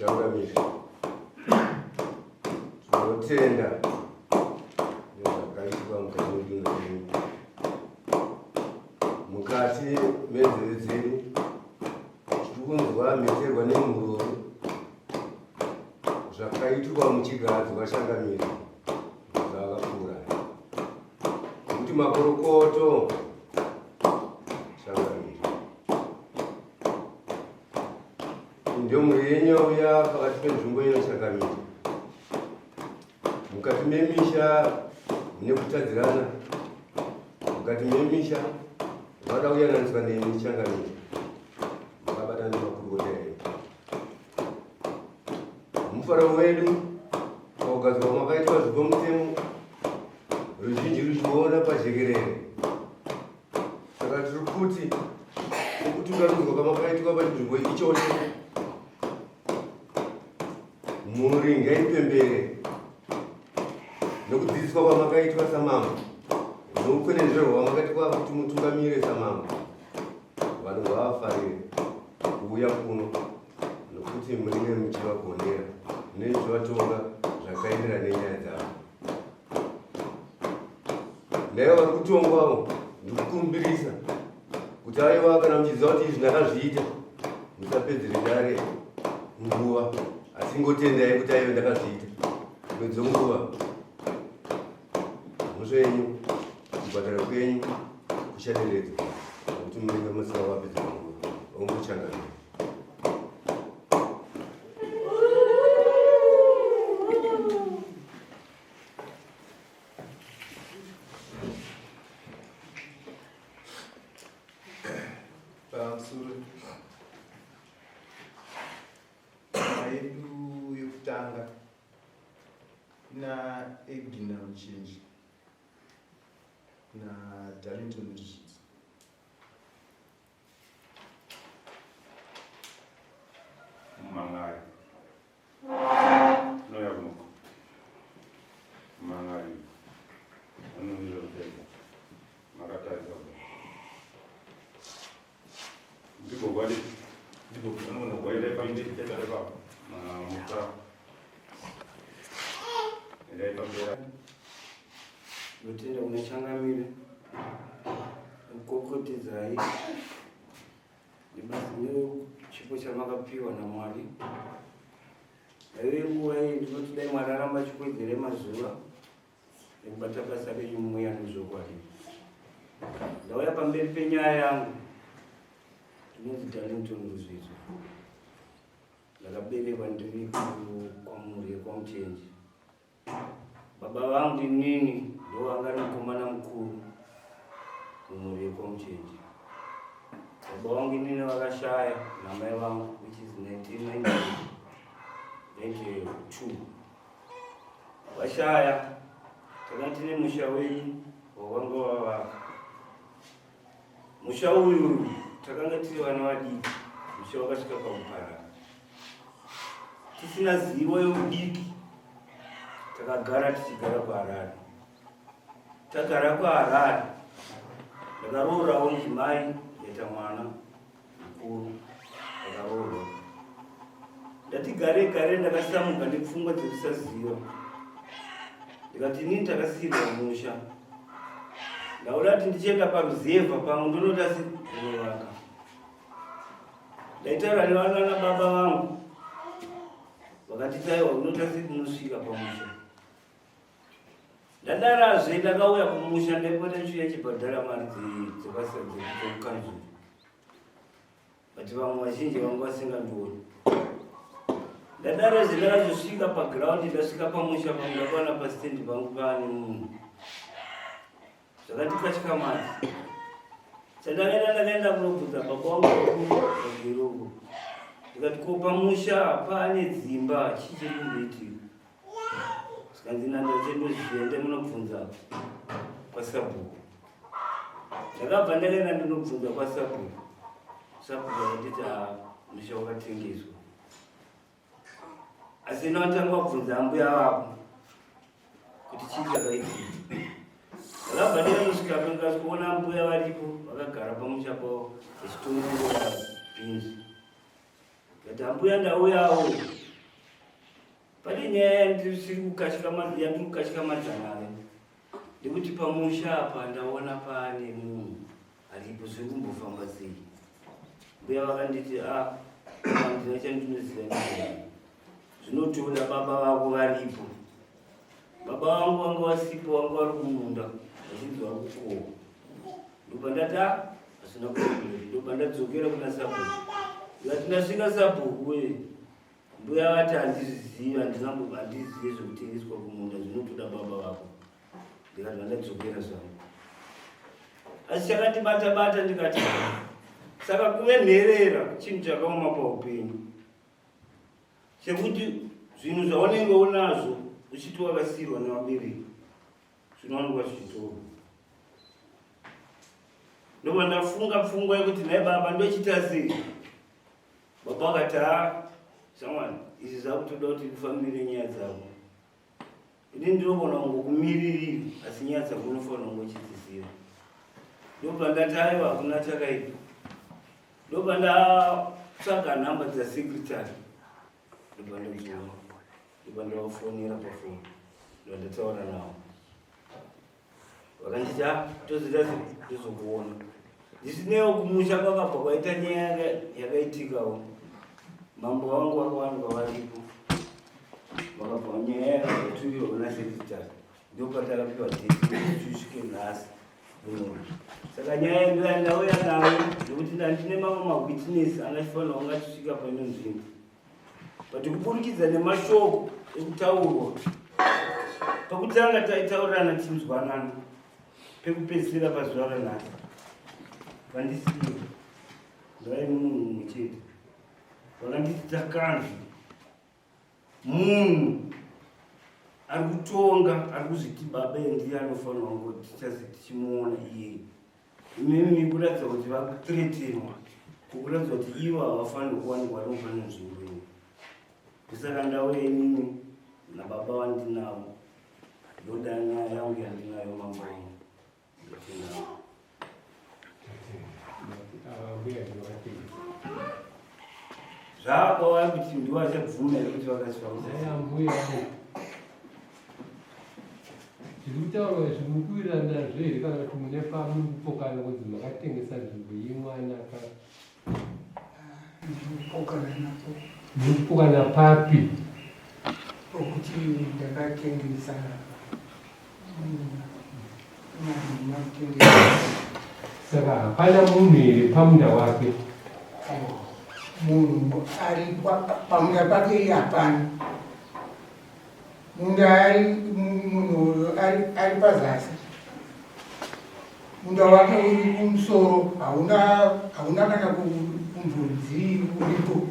Geographically. Tunotenda nezvakaitwa mukati medunhu redu. Mukati menzeve dzedu tiri kunzwa mheterwa nemhururu zvakaitwa muchigadzwa changamira zvakakura. Kuti makorokoto changamira. Ndio murenya uya pakati penzvimbo inochangamira. Mukati memisha nekutadzirana. Mukati memisha vada kuyananiswa nechangamira. Makabatana nemakurukota edu. Mufaro wedu pakugadzirwa makaitwa zvipomutemo ruzhinji ruchiona pajekerere. Saka tiri kuti kutunganudzwa kwamakaitwa pachinzvimbo ichocho muri ngaipembere nekudzidziswa kwamakaitwa samambo nokukwenenzverwa kwamakaitwa kuti mutungamire samambo. Vanhu ngavafarire kuuya kuno nokuti munenge muchivagondera nezvivatonga zvakaenderana nenyaya dzavo. Naivo vari kutongwawo ndikukumbirisa kuti aiwa kana muchiziva kuti izvi ndakazviita musapedzere dare nguva, asi ngotendai kuti aiva ndakazviita mwedzi nguva. Mhosva yenyu kubhadhara kwenyu kuchaderedzwa nokuti munenge musingavapedza nguva onguchangamira. Pamusoro yedu yokutanga na egina muchinji na Darlington Richards. Mangai. No ya muko. Mangai. Ano nilo tena. Marata hizo. Ndipo wale ndipo kuna wale pande tena baba. Muka. Ile pambera. Notenda unachangamira. Ukokotezai. Ndibasiyo chipo chamakapiwa naMwari. Iwe nguva iyi ndinoti dai Mwari aramba achikwedzere mazuva ekubata basa renyu mumweya nezvokwadi. Ndauya pamberi penyaya yangu. Ndinonzi Darlington Richards. Ndakaberekwa ndiri kwamuri kwaMuchenji. Baba vangu inini ndo vanga mukomana mukuru kumuri kwaMuchenji. Baba vangu inini vakashaya namai vangu, which is 1992. Vashaya takati nemusha wenyu wavanga wavaka. Musha uyu takanga tiri vana vadiki, musha wakasvika pakuparara. Tisina zivo yeudiki takagara tichigara kuHarare. Tagara kuHarare ndakarorawo mudzimai yaita mwana mukuru ndakaroorwa. Ndati gare ndakasamuka nepfungwa dzekusaziva. Ndikati inini takasiyirwa musha. Ndauda kuti ndichienda paruzevha pamwe ndinoti asi ndinovaka. Ndaitaura nevana baba vangu vakati taiwa unoti asi unosvika pamusha. Ndadarazve ndakauya kumusha ndaipota ndichiuya chibhadhara mari dzebasa dzekukanzuru. But vamwe vazhinji vanga vasingandioni. Ndadarazve ndakazosvika pagiraundi ndasvika pamusha pangu ndakaona pasitendi pangu paane munhu. Zvakati kachikamati. Ndakaenda kunobvunza baba vangu pagirogo. Ndikati ko pamusha paane dzimba chichiri kumboitika. Skanzi ndandochendozviende munobvunza kwasabhuku. Ndakabva ndakaenda ndinobvunza kwasabhuku. Sabhuku akatiti musha wakatengeswa. Asi ndakatanga kubvunza mbuya vako kuti chii chakaitika. Ndakabva ndikasvika ndikasvika mbuya varipo vakagara pamusha pavo vachitongora bhinzi. Ndikati mbuya ndauyawo nyaya ndisiri kukashika madzanare ndekuti pamusha apa ndaona pane munhu aripo zviri kumbofamba sei. Mbuya vakanditi ndina chandinoziva ndizvo zvinotoda baba vako varipo. Baba vangu vanga vasipo, vanga vari kumunda vachinzi vari kukohwa. Ndopandati asina kuii, ndopandadzokera kuna sabhuku. Ndikati ndasvika sabhuku mbuya vati handizivi zvekutengeswa kumunda zvinotoda baba vako. Ndikati ndadzokera zvangu. Asi chakandibata ndikati saka kuve nherera chinhu chakaoma paupenyu chekuti zvinhu zvaunenge unazvo uchiti wakasiyirwa nevabereki zvinowanikwa zvichitorwa. Ndobva ndafunga pfungwa yekuti nai baba ndochita sei. Baba vakati shamwari izvi zvakutoda kuti kufambire nyaya dzavo. Ini ndinogona kungokumiririra asi nyaya dzako unofanira kungochidziziva. Ndobva ndati aiwa hakuna chakaipa. Ndobva ndatsvaga nhamba dzasekretary. Ndobva ndavafonera pafoni. Ndobva ndataura navo. Vakanditi tozita tozokuona. Ndisinewo kumusha kwakabva kwaita nyaya yakaitikawo. Mambo vangu vakawanikwa varipo. Vakabva nyaya yakaturirwa kuna sekretary. Ndopatakapiwa deti tusvike nhasi. Saka nyaya ndauya nayo nekuti ndine mamwe mawitness angachifanira kungatisvika paino nzvimbo. But kuburikidza nemashoko ekutaurwa pakutanga taitaurirana tinzwanana, pekupedzisira pazuva ranhasi vandisiya ndai munhu mumwe chete vakanditi takanzwa munhu ari kutonga ari kuzviti baba ndiye anofanira kungoti tichazi tichimuona iye. Imimi kuratidza kuti vakuthreatenwa, kukuratidza kuti ivo havafaniri kuwanikwa rinofana nzvimbo iyi. Ndosaka ndauya inini nababa vandinavo ndoda nyaya yangu yandinayo mambo vangu ndotinavo. Zvakava kuti ndiwachabvuma here kuti vakasvika Zvirikutaurwa zvimukuwirirana zvere kana kuti mune pamupokana kuti makatengesa nzvimbo yemwanaka mupokana papi pokuti ndakatengesa saka hapana munhu here pamunda wake. munhu ari pamunda pake hapana. Munda munhu ari pazasi. Munda wake uri kumusoro, hauna kana kumvudzi uripo.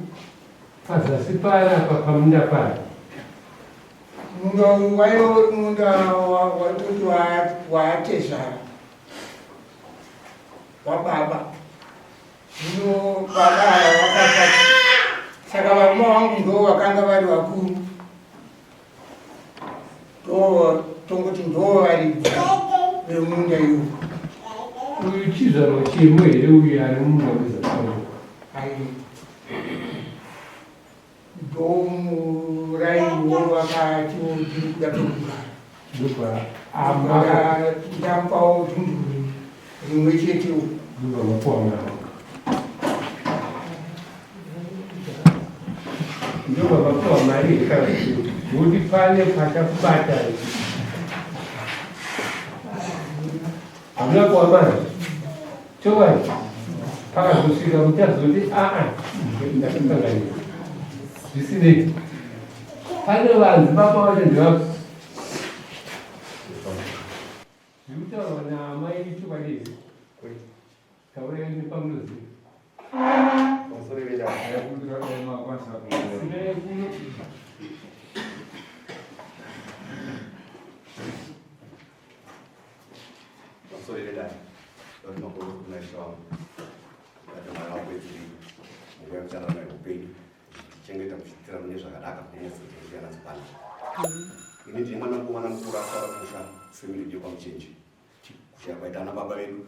Pazasi pari apa pamunda pari. Munda waiva uri munda watoti waatezvara wababa. Zvino baba wakasati, saka varume vangu ndo vakanga vari vakuru. Tongoti ndo varidzi vemunda iwo. Uyu chizvarwa chimwe here uyu ari mumunda wezasano? Ndo muraiwo vakati ndiri kuda pekugara. Ndampawo dhunduru rimwe chetewo. Ndobva mapuwa mari. Ndobva mapuwa mari kana kuti pane pakakubata. Hamuna kuwa mari. Chowani pakazosvika mutazoti ndakakanganira. Zvisinei. Pane vanhu baba vacho ndivako. Zvirikutaurwa naamai chokwadi. Taura nepamunoziva. Ini ndine mwana mukuru akara kusha family dio pamuchenji kusha kwaita ana baba vedu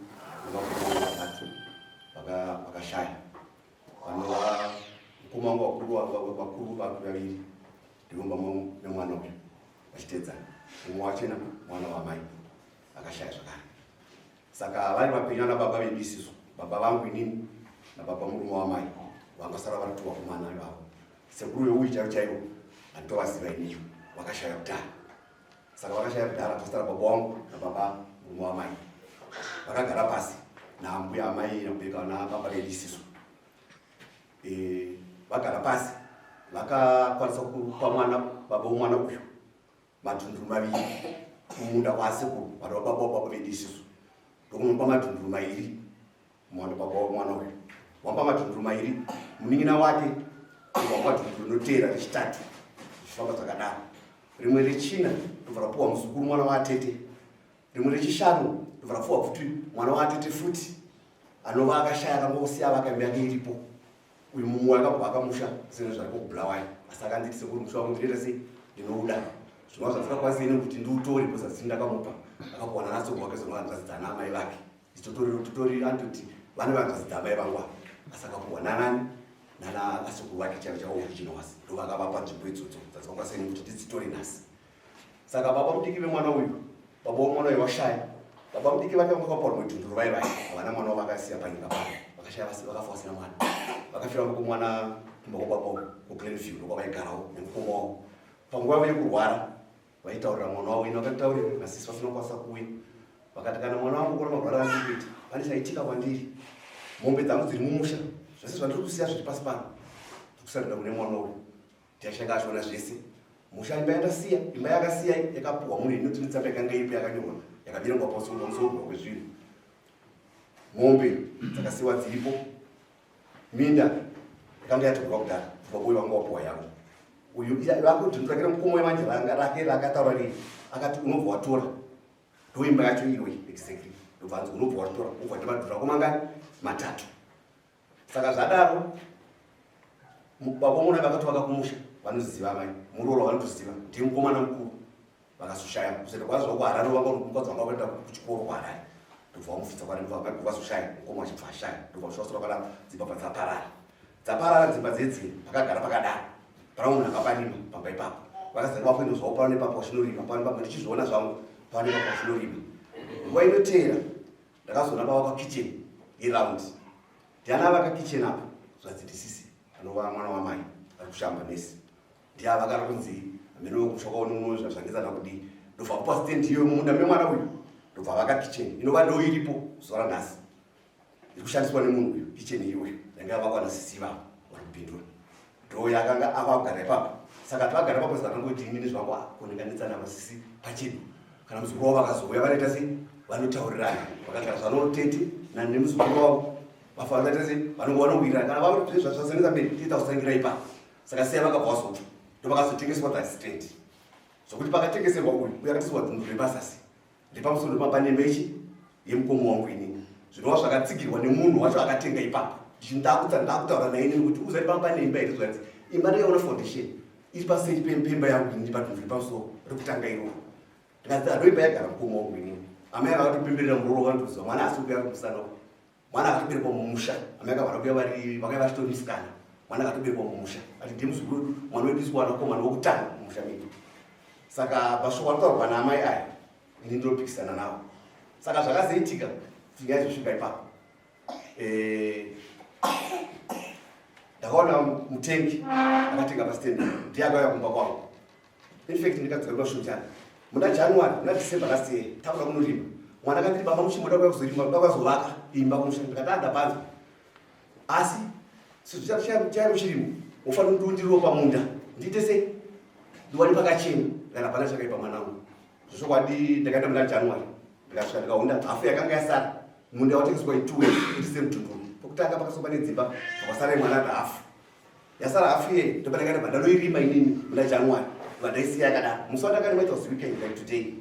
vakati vakashaya vanova mukoma wangu wakuru vaviri ndikumba nemwana uyu vachitedzana mumwe wachena mwana wamai akashaya zvakare. Saka vari vapenyu nababa vedu isisu, baba vangu inini nababa murume wamai vangasara vari tuvakomana ivavo. Sekuru weuyu chaivo chaivo handitovaziva iniyo, vakashaya kudhara. Saka vakashaya kudhara tosara baba wangu nababa murume wamai vakagara pasi nambuya amai nakubereka nababa vedu isisu. Vagara pasi vakakwanisa kupa mwana baba womwana uyu madhunduru maviri kumunda kwasekuru vari baba wababa vedu isisu. Ndokunopa madhunduru mairi mwana baba womwana uyu, wampa madhunduru mairi munin'ina wake wampa dhunduru rinotevera rechitatu zvichifamba zvakadaro. Rimwe rechina ndobva rapuwa muzukuru mwana waatete, rimwe rechishanu ndobva rapuwa futi mwana waatete futi anova akashaya akangosiya vaka yake iripo. Uyu mumwe akabva akamusha zvinhu zvaripo kubhulawai, asi akanditi sekuru musha wangu ndinoita sei ndinouda zvinova zvasingakwanisi ine kuti ndiutore kuzasi ndakamupa. Akakuwana nasekuru wake zvinovanzazidzana amai vake titori andoti vane vanzazidzana amai vangu ava, asi akakuwana nani nana asekuru vake chaivo chavo originals ndovakavapa nzvimbo idzodzo dzasingakwanisi ine kuti tidzitore nhasi. Saka baba mudiki vemwana uyu, baba womwana uyu washaya, baba mudiki vake vangakapaurwa mudhunduru vai havana mwana wavakasiya panyika pano, vakashaya vakafa vasina mwana. Vakafira kumwana kumba kwababa kuGlenview ndokwavaigarawo nemukoma wavo. Panguva yekurwara vaitaurira mwana wavo ino vakataurira nasisi vasinokwanisa kuuya. Vakati kana mwana wangu kona marwara andikuita pane chaitika kwandiri, mombe dzangu dziri mumusha, zvese zvandiri kusiya zviri pasi pano ndikusarira kune mwana uyu. Ndiachanga achiona zvese musha imba yandasiya, imba yakasiya yakapuhwa munhu inoti netsamba yakanga iripo yakanyorwa yakaberengwa pamusoro kwezvinhu. Mombe dzakasiyiwa dziripo, minda yakanga yatorwa kudhara baba uyu vanga wapuhwa yavo. Uyu vakudhundura kira mukoma wemanje rake rakataura rei akati unobva watora ndoimba yacho iwe exactly ndobvanzi unobva watora ubva ndimadhura komangani matatu. Saka zvadaro baba muna vakati vakakumusha vanoziva amai muroro vanotoziva ndiye mukomana mukuru vakazoshaya kusenda kwazva kuharare vanga mukadzi vanga vaenda kuchikoro kuharare ndobva vamufitsa kwari amai kuvazoshaya mukoma achibva ashaya ndobva zvasora kana dzimba dzaparara dzimba dzedziri vakagara pakadaro pana munhu akaparima pamba ipapo vakazari vakuendozvawo pano nepapo vachinorima pano pamba ndichizviona zvangu pano nepapo vachinorima. Nguva inotevera ndakazoona pava pakicheni iraundi ndiana vaka kicheni apa zvadzidisisi anova mwana wamai ari kushamba nesi ndiava vakara kunzi amene kushakaonono zvazvangizana kudii ndobva kupa stendi iyo mumunda memwana uyu ndobva vaka kicheni inova ndo iripo zuva ranhasi iri kushandiswa nemunhu uyu kicheni iyoyo yange avakwa nasisi vavo vari kupindura ndo yakanga avagara ipapo. Saka tavagara ipapo zvakangoiti inini zvangu kuninganitsana vasisi pachenu kana muzukuru wavo vakazouya vanoita sei vanotaurirana vakagara zvanotete nani nemuzukuru wavo vafanira sei vanonga vanowirirana kana vazvazenesa mberi tiita kusangira ipapo. Saka siya vakabva vazotsva ndovakazotengeswa dzasitendi zvokuti pakatengeserwa uyu uyakatiswa dhunduru repazasi repamusoro pamapanembe ichi yemukomo wangu inini zvinova zvakatsigirwa nemunhu wacho akatenga ipapo. Ndakutaura naye nini kuti uzati pamapanembe iri zvanzi imba ndakaona foundation iri paseri pemba yangu inini padhunduru repamusoro rekutanga iroro ndikati adoimba yagara mukomo wangu inini. Amai vakatopemberera muroro vandoziva mwana asi kuya kumusana mwana akatoberekwa mumusha. Amai akavara kuya vakaiva vachitorisikana mwana akatoberekwa mumusha ati ndiye muzukuru wedu mwana wedu isu wanakomana wokutanga mumusha medu. Saka mashoko anotaurwa naamai aya ini ndinopikisana navo. Saka zvakazoitika pfungwa izvosvika ipapo ndakaona mutengi akatenga pasitendi ndiye akauya kumba kwangu. Infact ndikadzokerwa shojana muna January muna December last year takuda kunorima mwana akati baba muchimuda kuya kuzorima kwakazovaka imba kumusha ndikati andapanza asi chaivo chirimo ufanira kuti undiriwo pamunda ndiite sei ndiwani pakachena kana pana chakaipa mwanangu. Zvokwadi ndakaenda muna January ndikasvika ndikaunda hafu yakanga yasara munda watengeswa ituwe itise mutunduru pokutanga pakasoba nedzimba vakasara mwana ati hafu yasara hafu iye ndoba ndakaenda ndanoirima inini muna January vandaisiya yakadaro musi wandakani was weekend like today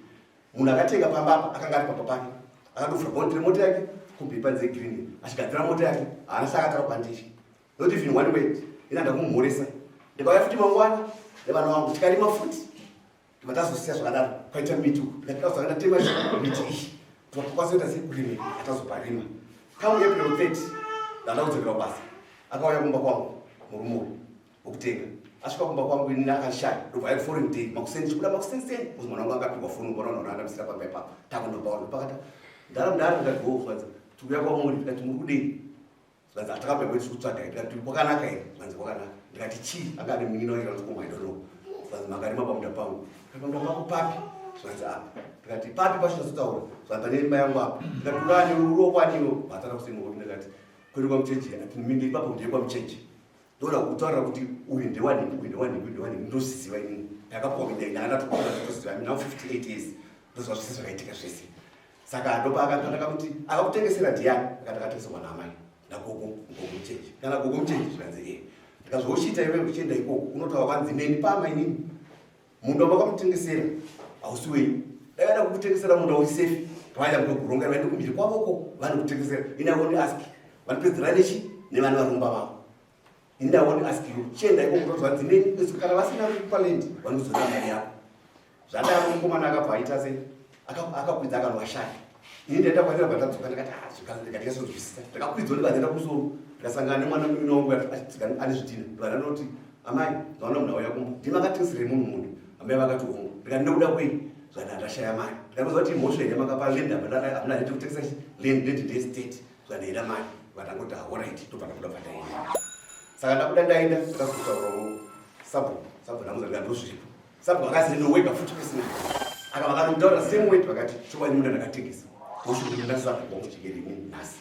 munhu akatenga pamba apa akanga ari papa pake akadofura bondire mota yake kumbepa nzegreen achigadzira mota yake haana saakatara kwandiri not even one word ina ndakumhoresa ndikauya futi mangwana nevana vangu tikarima futi vatazosiya zvakadaro kwaita miti ndikatikazoenda tema miti iyi tokwasoita sekurima atazoparima come April 30 ndandaudzokera basa akauya kumba kwangu murume uyu okutenga asvika kumba kwangu ini akashaya ndobva ari foreign day makusendi chikuda makusenseni kuzi mwana wangu akapigwa foni mbona unoandamisira pamba ipapo takundopaona pakata ndaramndara ndikati tikuya kwamuri ndikati muri kudei zvanzi atakabva kwedu kutsvaga ndikati kwakanaka here zvanzi kwakanaka ndikati chii anga ane muningi wairautikoma idono zvanzi makarima pamunda pangu pamunda pako papi zvanzi apa ndikati papi pachinozotaura zvanzi pane imba yangu apa ndikati urani uro kwaniwo vatana kusenoti ndikati kwedu kwamuchechi ati minde ipapo ndeye kwamuchechi ndoda kutaurira kuti uyu ndewani ndosiziva inini ndakapuwa mindenge ndakatoziva mina 58 years ndoziva zvese zvakaitika zvese saka ndopa akandaka kuti akakutengesera ndiani akatakatengeserwa namai nagogo muchechi kana gogo muchechi zvanzi ndikazvouchita iwe uchienda ikoko unotaura kwanzi neni pama inini munda wamakamutengesera hausi wenyu dakaenda kukutengesera munda usefi kavaita mutoguronga vaende kumbiri kwavoko vanokutengesera inavoni aski vanopedzera nechi nevane varumba vavo indawoni askiyo chienda ikoko kutozvanzi neni kana vasina palendi vanozora mari yako zvadaro mukomana akabva aita sei akakwidza akanowashaya ini ndaenda kwanira bvatadzoka ndikatiasozwisisa ndakakwidzwa ndikaenda kumusoro ndikasangana nemwana inongu ane zvidhina vananoti amai ndaona munhu auya kumba ndimakatengeserei munhu munhu amai vakati hongu ndikati ndokuda kwei zvana ndashaya mari ndakazva kuti mhosva ine makapa lendi hamuna ndete kutengesa lendi ndeestate zvandaida mari vatangoti haorit ndobva ndakuda bvataenda saka ndakuda ndaenda ndikazotaurawo sabhu ndamuzaa ndosvipa sabhu akazii nowega futi kusina akavakanotaura same way vakati chowani munda ndakatengesa oshukurinda sabhu kwamuchigeri nhasi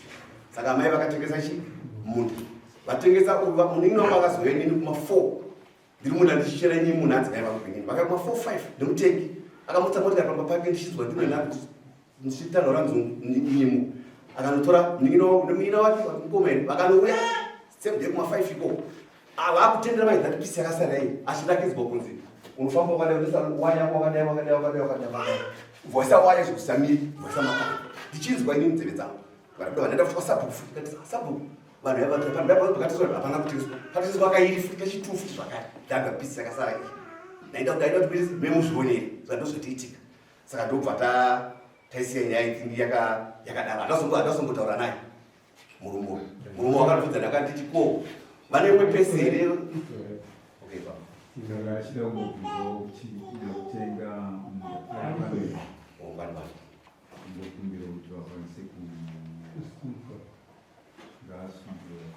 saka mai vakatengesa chi munda vatengesa muningino vakazouya nini kuma4 ndiri munda ndichichera inini munhu anzi vakuvinini vakama 4-5 nemutengi akamutsa motikari pamba pake ndichidzwa ndinoenda ndichitanhaura nzungu akanotora munin'ina wake mukomeni vakanouya semde kuma5 ikoko vakutendera maizati pisi yakasara iyi achidakidzwa kunzi unofamba wakadai voisa waya zvekusamiri voisa makaka ndichinzwa inini nzeve dzangu vanaida vanaenda futi kwasabhuku futi kati sabhuku vanhu vapandapakatisoa hapana kutengeswa patengeswa kairi futi kachitu futi zvakare ndanga pisi yakasara iyi ndaida kuti memuzvioneri zvandozvotiitika saka ndobva taisiya nyaya idzingi yakadaro hatazombotaura naye murume wakatobvudza ndakanditi ko vane imwe pesi here Achida umubviro kutenga ndokumbira kuti vakwanise ngaasungura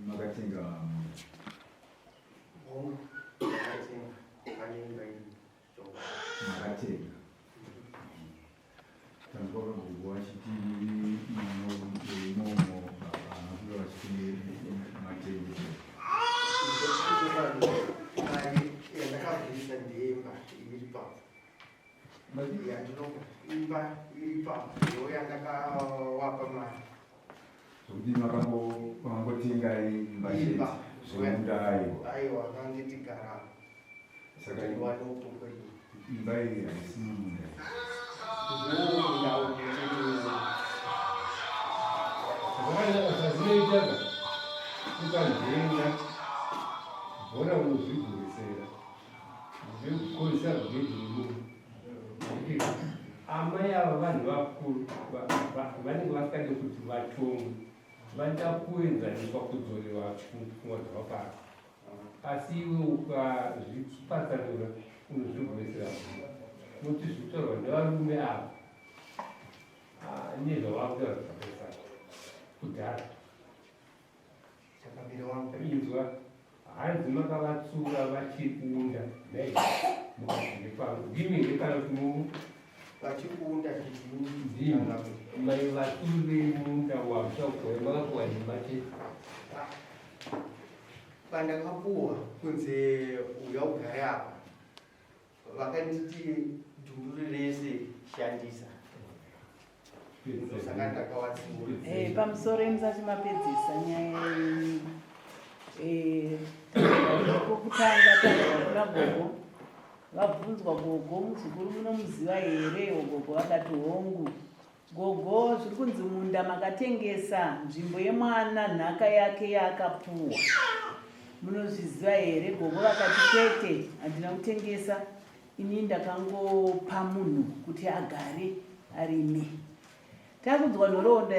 makatenga makatenga tanzwa kagugu vachiti imomo anakuva vachiti matenga yandakabvisa ndeimba iri papo imba iri papo ndo yandakawapa mari zvokuti makambotengai imba zvemunda aiwa kanditigara saka wadoko kwedu imba iyi haisi munda zvinoitaga ukandenga bhora unozvigoresera zvekukoresa zvegemu amai ava vanhu vakuru vanenge vasikade kuti vatongwe vanoda kuenzaniswa kudzorewa pfungwa dzavapara asi iwe ukazvipatsanura unozvigoresera nokuti zvitaurwa nevarume ava nezvavakutaura zvakaisana kudhara inzwa hanzi makavatsura vachikunda mukazvire pangu ndimenge kana kuti vachikunda mai vatsuri vemunda wavushakuya makapuwa nhemba chete pandakapuwa kunze uya ugare apa vakanditi dhumbu rese shandisa saka ndakawatsiura pamusoro emusati mapedzisa nyaya kokutanga takakura gogo vabvunzwa gogo muzukuru munomuziva here gogo vakati hongu gogo zviri kunzi munda makatengesa nzvimbo yemwana nhaka yake yaakapuwa munozviziva here gogo vakati kwete handina kutengesa ini ndakangopa munhu kuti agare arime takudzwa nhoroondo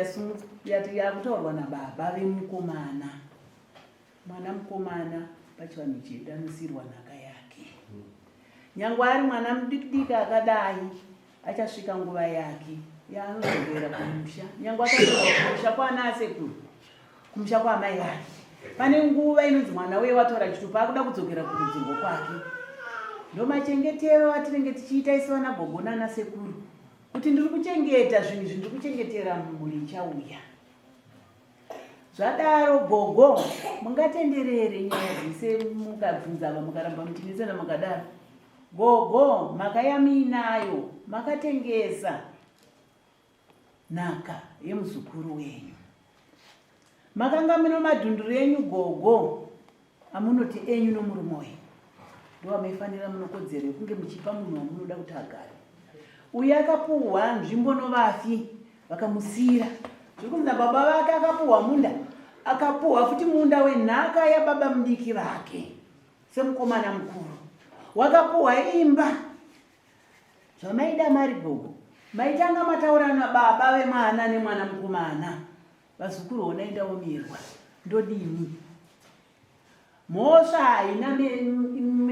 yakutaurwa nababa vemukomana. Mwana mukomana pachivanhu chedu anosiyirwa nhaka yake. Nyangwe ari mwana mudiki akadai achasvika nguva yake yaanozogera kumusha. Nyangwe akazogera kumusha kwaana sekuru, kumusha kwaamai vake, pane nguva inonzi mwana weye watora chitupa akuda kudzokera kurudzingo kwake. Ndomachengetero atinenge tichiita isi vana gogo nana sekuru, kuti ndiri kuchengeta zvinhu zvindiri kuchengetera mumhuri ichauya. Zvadaro gogo mungatenderere nyaya dzise mukabvunza ava mukaramba muchinesana mukadaro. Gogo makayamiinayo makatengesa nhaka yemuzukuru wenyu. Makanga mino madhunduru enyu gogo amunoti enyu nomurume wenyu. Ndo amaifanira munokodzero yekunge muchipa munhu wamunoda kuti agare. Uyu akapuhwa nzvimbo novafi vakamusira. Zvikunzi baba vake akapuhwa munda, akapuhwa futi munda wenhaka yababa mudiki vake semukomana mukuru. Wakapuhwa imba. Zvamaida mari gogo, maitanga mataurana baba vemwana nemwana mukomana. Vazukuru vonaenda vomirwa. Ndodini? Mhosva haina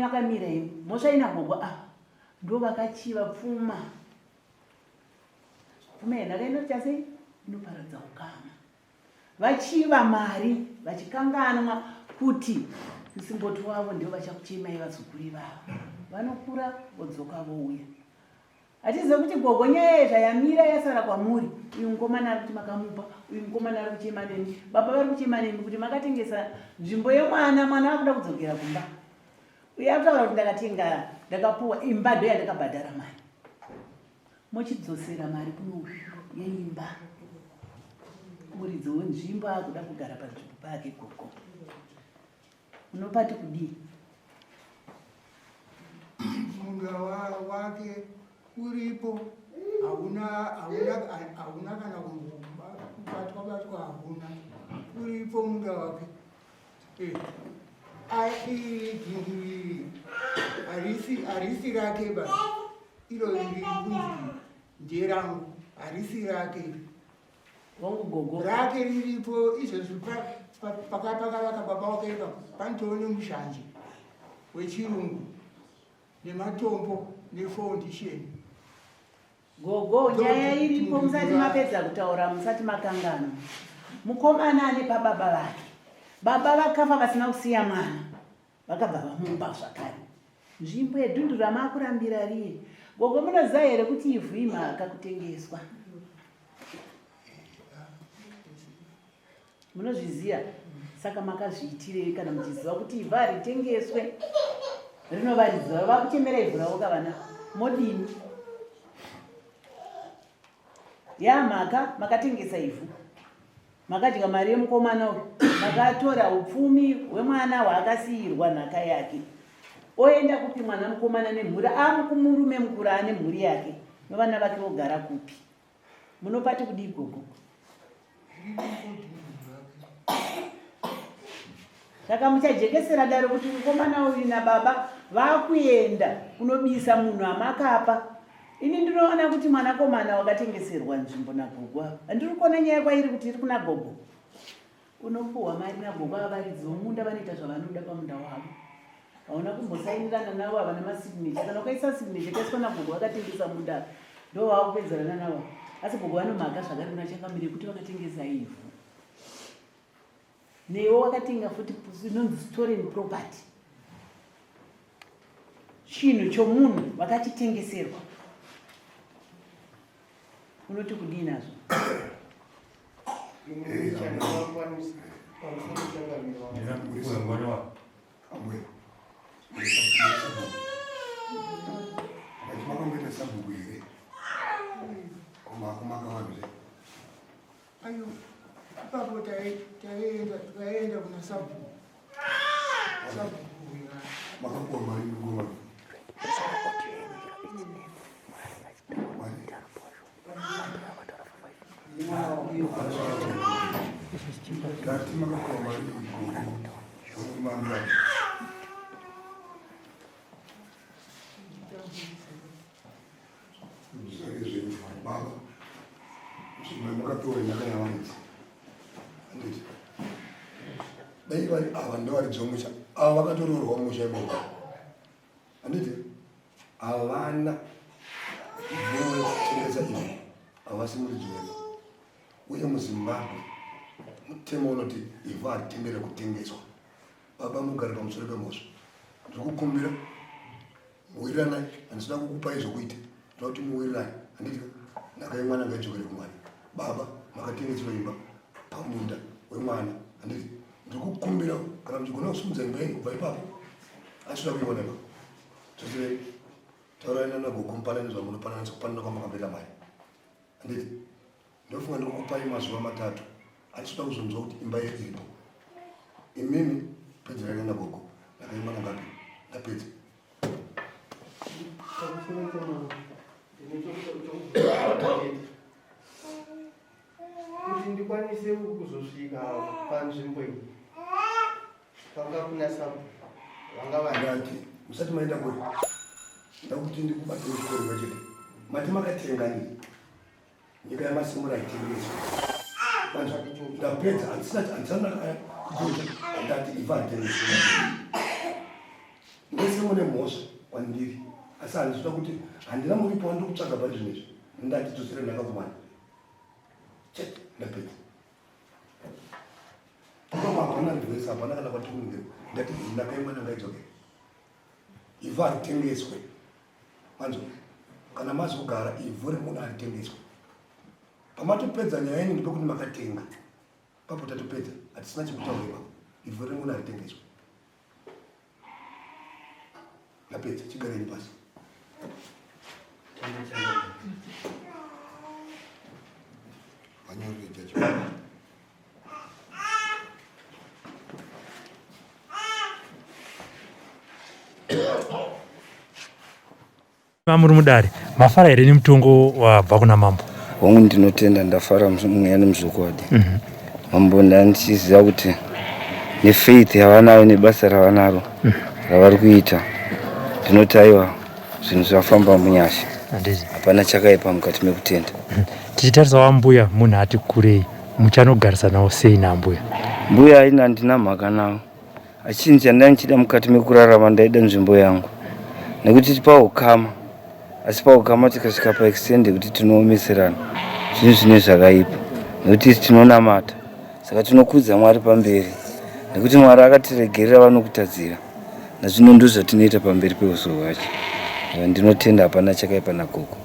yakamira imi. Mhosva ina gogo ndo vakachiva pfuma. Pfuma yenhaka inoita sei? Inoparadza ukama. Vachiva mari vachikanganwa kuti musimboti wavo ndio vachakuchemai vazukuru vavo. Vanokura vodzoka vouya. Hatizive kuti gogo nyaya yezvayamira yasara kwamuri. Uyu mukomana ari kuti makamupa, uyu mukomana ari kuchema nemi, baba vari kuchema nemi kuti makatengesa nzvimbo yemwana, mwana akuda kudzokera kumba. Uyu akutaura kuti ndakatenga, ndakapuhwa imba ndo yandakabhadhara mari. Mochidzosera mari kuno yeimba. Muridzi wenzvimbo akuda kugara panzvimbo pake gogo. Unopati kudii? Munda wake uripo, hauna kana kubatwa hakuna. Uripo munda wake. Harisi rake basi. Ilo kunzi nderangu, harisi rake. Wangu gogo. Rake riripo, izvo pakavaka baba wake panotove nemushanje wechirungu nematombo nefoundation. Gogo, nyaya iripo musati mapedza kutaura, musati makangana. Mukomana ane pababa vake. Baba vakafa vasina kusiya mwana. Vakabva vamupa zvakare. Nzvimbo yedhundu ramakurambira riye. Gogo munoziva here kuti ivhu imhaka kutengeswa? Munozviziva? Saka makazviitirei kana muchiziva kuti ivhu haritengeswe? Rinovaridziwa vakuchemera ivhu ravo kavana. Modini? Yamhaka makatengesa ivhu. Makadya mari yemukomana uyu. Makatora upfumi hwemwana hwaakasiyirwa nhaka yake. Oenda kupi mwana mukomana nemhuri? Amukumurume mukuru ane mhuri yake. Novana vake vogara kupi? Munopati kudii gogo? Saka muchajekesera daro kuti mukomana uyu nababa vakuenda kunobisa munhu amakapa. Ini ndinoona kuti mwanakomana wakatengeserwa nzvimbo nagogo apa. Handiri kuona nyaya kwairi kuti iri kuna gogo. Unopuhwa mari nagogo avaridzi vomunda vanoita zvavanoda pamunda wavo. Hauna kumbosainirana navo havana masignature. Kana ukaisa signature kaiswa nagogo vakatengesa munda ndo vakupedzerana navo. Asi gogo vanomhaka zvakare kuna chakamire kuti vakatengesa ivhu. Newo wakatenga futi inonzi stolen property. Chinhu chomunhu vakachitengeserwa. Unoti kudii nazvo? Ayo, ipapo taenda kuna sabu. Makapuwa mari ngoma. Kati makapuwa mari ngoma. Baba, vakatore ndakanyavangidzi anditi dai vari ava ndovari dzomusha ava vakatororwa musha imomo anditi havana votengesa izvi havasi muri dzimwedzo uye muzimbabwe mutemo unoti ivhu hatitendere kutengeswa baba mugare pamusoro pemhosva ndiri kukumbira muwirirana handisida kukupai zvokuita toda kuti muwirirane handiti ndakai mwana ngaijokere kumwana baba makatengeswa imba pamunda wemwana handiti ndiri kukumbira kana muchigona kusumudza imba yenyu kubva ipapo asida kuioneka zvose tauraina nagokumpanani zvamunopananisa kupanana kwamakapera mari handiti ndofunga ndiri kukupai mazuva 3 achida kuzonzwa kuti imba yedu iripo imimi pedzerana nagogo ndakaimana ngapi ndapedza kuti ndikwanise kuzosvika panzvimbo iyi panga kunasa vanga vandati musati maenda kuri ndakuti ndikubatire chikoro pachete mati makatengani nyika yamasembura aitengeswa ndapedza handisana ndati iva aitengeswa ndese mune mhosva kwandiri asi handisida kuti handina muripo wandiri kutsvaga pari zvinezvi ndati dzosere ndakakumana chete ndapedza kama hapana rivhesi hapana kana kwatikunge ndati ndakaimana ngaidzoke ivhu haritengeswe manzo kana mazi kugara ivhu remunhu haritengeswe pamatopedza nyaya yenyu ndipekuti makatenga papo tatopedza hatisina chekutaureba ivhu remunhu haritengeswe ndapedza chigareni pasi vanyorwejacho muri mudare mafara here nemutongo wabva kuna mambo? Hongu ndinotenda ndafara mweya nemuzokwadi. Mambo ndandichiziva kuti nefaith yavanayo nebasa ravanaro ravari kuita ndinoti aiwa zvinhu zvafamba munyasha hapana chakaipa mukati mekutenda. Tichitarisa wambuya munhu ati kurei muchanogarisa nawo sei nambuya? Mbuya aina handina mhaka nawo achinzi chandanga ndichida mukati mekurarama ndaida nzvimbo yangu nekuti paukama asi paukama tikasvika paextend kuti tinoomeserana zvinhu zvine zvakaipa nekuti isi tinonamata saka tinokudza Mwari pamberi nekuti Mwari akatiregerera vanokutadzira nazvino ndizvo zvatinoita pamberi peuso hwacho. Ndinotenda hapana chakaipa nagogo.